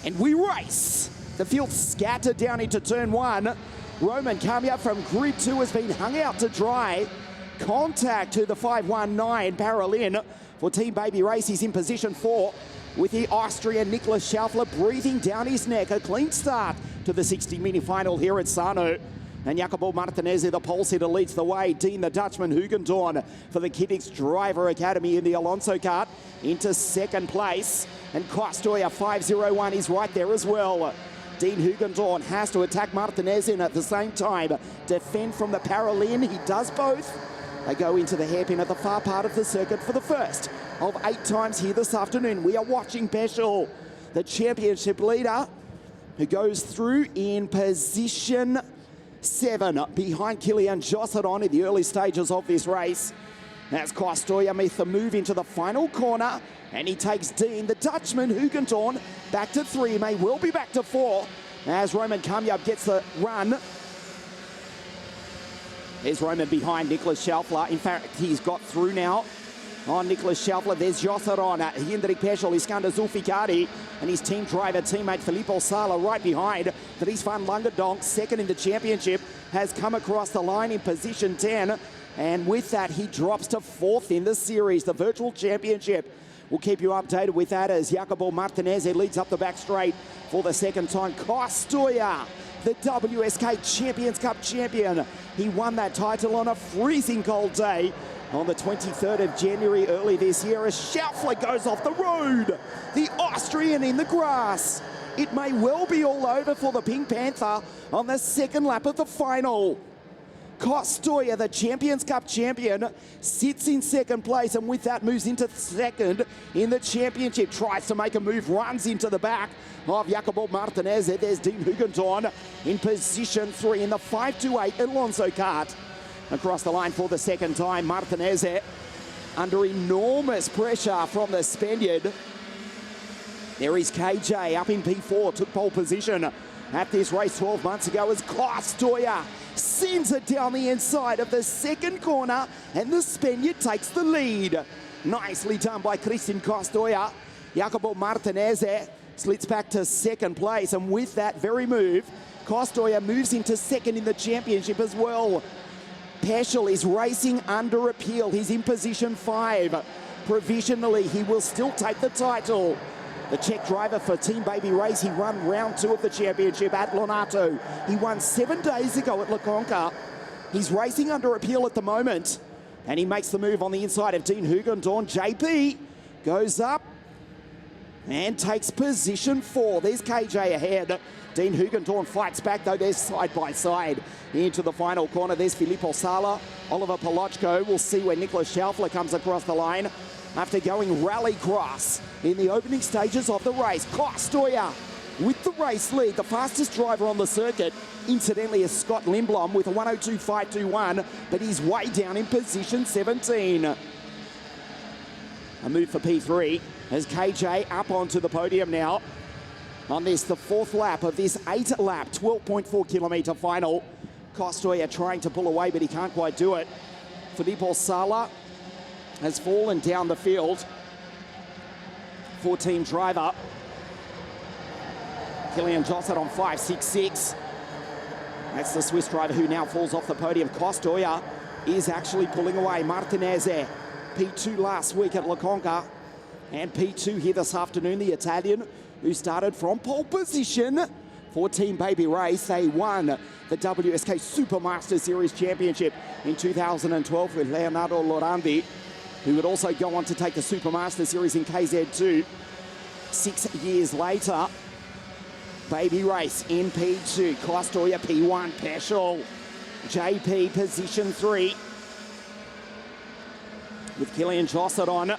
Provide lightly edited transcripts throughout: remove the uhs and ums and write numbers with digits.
And we race. The field scattered down into turn one. Roman Kamya from grid 2 has been hung out to dry. Contact to the 519 Paralin for Team Baby Race. He's in position 4 with the Austrian Nicholas Schaufler breathing down his neck. A clean start to the 60 mini final here at Sano. And Jacopo Martinez, the pole sitter, leads the way. Dean the Dutchman Hugendorn for the Kiddix Driver Academy in the Alonso kart into second place. And Kostoya 501 is right there as well. Dean Hugendorn has to attack Martinez in at the same time. Defend from the Paralin. He does both. They go into the hairpin at the far part of the circuit for the first of 8 times here this afternoon. We are watching Peschel, the championship leader, who goes through in position 7 behind Kilian Jossadon in the early stages of this race. As Kostoya makes the move into the final corner, and he takes Dean, the Dutchman, Hugendorn, back to 3, may well be back to 4, as Roman Kamyab gets the run. There's Roman behind Nicholas Schaufler. In fact, he's got through now on Nicholas Schaufler. There's Jossadon, Hendrik Peschel, Iskander Zulfikari, and his team driver, teammate Filippo Sala right behind. Dries van Langendonk, second in the championship, has come across the line in position 10. And with that, he drops to 4th in the series, the virtual championship. We'll keep you updated with that as Jacopo Martinez leads up the back straight for the second time. Kostoya, the WSK Champions Cup champion. He won that title on a freezing cold day on the 23rd of January early this year as Schaufler goes off the road. The Austrian in the grass. It may well be all over for the Pink Panther on the second lap of the final. Kostoya, the Champions Cup champion, sits in second place and with that moves into second in the championship. Tries to make a move, runs into the back of Jacopo Martinez. There's Dean Hugendorn in position 3 in the 528 Alonso kart. Across the line for the second time, Martinez under enormous pressure from the Spaniard. There is KJ up in P4, took pole position at this race 12 months ago as Kostoya sends it down the inside of the second corner and the Spaniard takes the lead. Nicely done by Christian Kostoya. Jacopo Martinez slits back to second place, and with that very move, Kostoya moves into second in the championship as well. Peschel is racing under appeal. He's in position 5. Provisionally, he will still take the title. The Czech driver for Team Baby Race, he won round 2 of the championship at Lonato. He won 7 days ago at La Conca. He's racing under appeal at the moment. And he makes the move on the inside of Dean Hugendorn. JP goes up and takes position 4. There's KJ ahead. Dean Hugendorn fights back though. They're side by side into the final corner. There's Filippo Sala. Oliver Polochko. We'll see when Nicholas Schaufler comes across the line after going rallycross in the opening stages of the race. Kostoya with the race lead, the fastest driver on the circuit, incidentally, is Scott Lindblom with a 102.521, but he's way down in position 17. A move for P3 as KJ up onto the podium now on this, the 4th lap of this 8-lap, 12.4 kilometre final. Kostoya trying to pull away, but he can't quite do it. Filippo Sala has fallen down the field. 14 driver. Kilian Jossard on 5.66. That's the Swiss driver who now falls off the podium. Kostoya is actually pulling away. Martinez, P2 last week at La Conca, and P2 here this afternoon. The Italian who started from pole position for Team Baby Race. They won the WSK Supermaster Series Championship in 2012 with Leonardo Lorandi, who would also go on to take the Supermaster Series in KZ2 6 years later. Baby Race in P2, Kostoya P1, Peschel, JP position 3 with Kilian Jossadon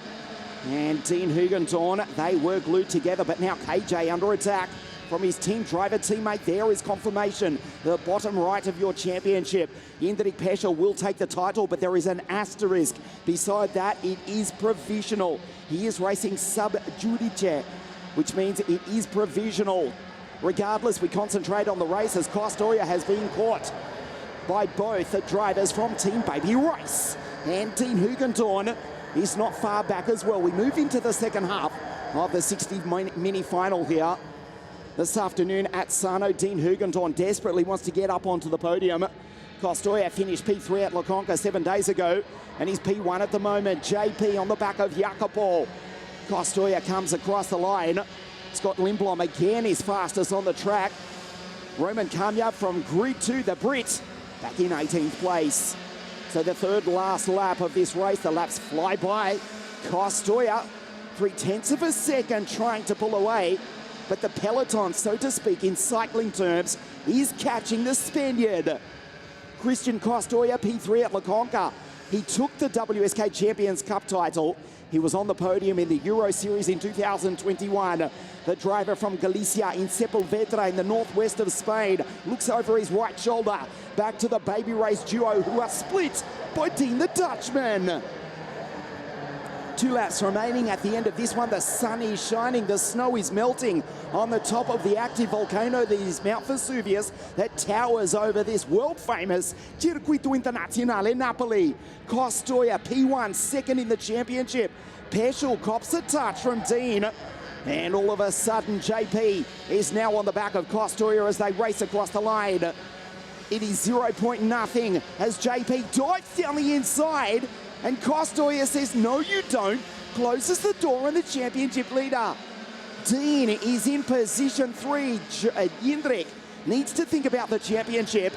and Dean Hugendorn. They were glued together, but now KJ under attack from his team driver teammate. There is confirmation, the bottom right of your championship. Hendrik Peschel will take the title, but there is an asterisk. Beside that, it is provisional. He is racing sub judice, which means it is provisional. Regardless, we concentrate on the race as Kostoya has been caught by both the drivers from Team Baby Race. And Dean Hugendorn is not far back as well. We move into the second half of the 60 mini final here. this afternoon at Sano. Dean Hugenton desperately wants to get up onto the podium. Costoya finished P3 at Loconca 7 days ago, and he's P1 at the moment. JP on the back of Jacopo. Costoya comes across the line. Scott Lindblom again is fastest on the track. Roman Kamya from Grid 2, the Brit, back in 18th place. So the third last lap of this race, the laps fly by. Costoya, 0.3 of a second trying to pull away, but the peloton, so to speak, in cycling terms, is catching the Spaniard. Christian Costoya, P3 at Loconca. He took the WSK Champions Cup title. He was on the podium in the Euro Series in 2021. The driver from Galicia in Sepulvedra in the northwest of Spain looks over his right shoulder. Back to the baby race duo who are split by Dean the Dutchman. 2 laps remaining at the end of this one. The sun is shining, the snow is melting on the top of the active volcano that is Mount Vesuvius that towers over this world-famous Circuito Internazionale Napoli. Costoya, P1, second in the championship. Peschel cops a touch from Dean. And all of a sudden, JP is now on the back of Costoya as they race across the line. It is 0.0 as JP dives down the inside. And Costoya says, no, you don't. Closes the door on the championship leader. Dean is in position 3. Jindrik needs to think about the championship.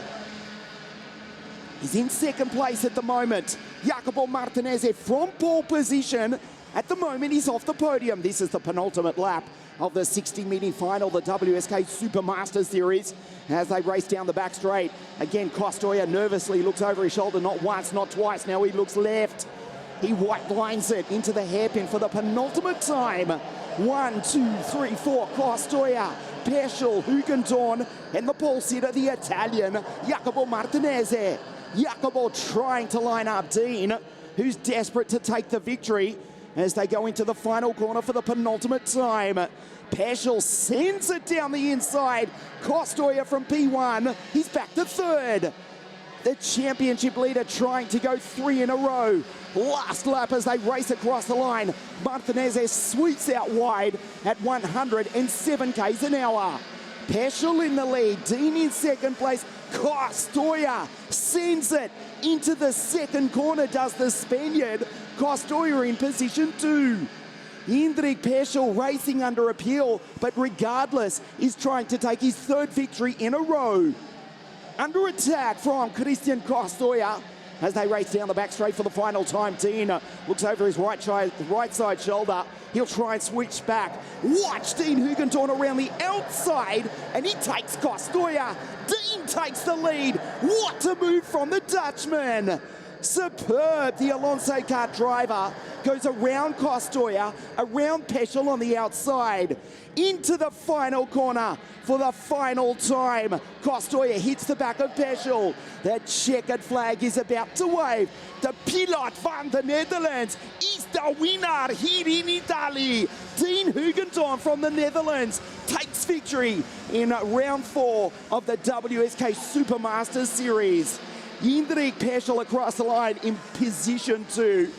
He's in second place at the moment. Jacopo Martinez from pole position. At the moment, he's off the podium. This is the penultimate lap of the 60-meter final, the WSK Supermaster Series, as they race down the back straight. Again, Costoya nervously looks over his shoulder, not once, not twice. Now he looks left. He white lines it into the hairpin for the penultimate time. 1, 2, 3, 4, Costoya, Peschel, Hugenton, and the pole sitter, the Italian, Jacopo Martinez. Jacopo trying to line up Dean, who's desperate to take the victory as they go into the final corner for the penultimate time. Peschel sends it down the inside. Costoya from P1, he's back to third. The championship leader trying to go 3 in a row. Last lap as they race across the line. Martinez sweeps out wide at 107 k's an hour. Peschel in the lead, Dean in second place. Costoya sends it into the second corner, does the Spaniard. Costoya in position 2. Jindrik Peschel racing under appeal, but regardless, is trying to take his third victory in a row. Under attack from Christian Costoya as they race down the back straight for the final time. Dean looks over his right side shoulder. He'll try and switch back. Watch Dean Hugenton around the outside, and he takes Costoya. Dean takes the lead. What a move from the Dutchman. Superb. The Alonso kart driver goes around Costoya, around Peschel on the outside, into the final corner for the final time. Costoya hits the back of Peschel. The checkered flag is about to wave. The pilot van the Netherlands is the winner here in Italy. Dean Hugenton from the Netherlands takes victory in round 4 of the WSK Supermaster Series. Jindrik Peschel across the line in position 2.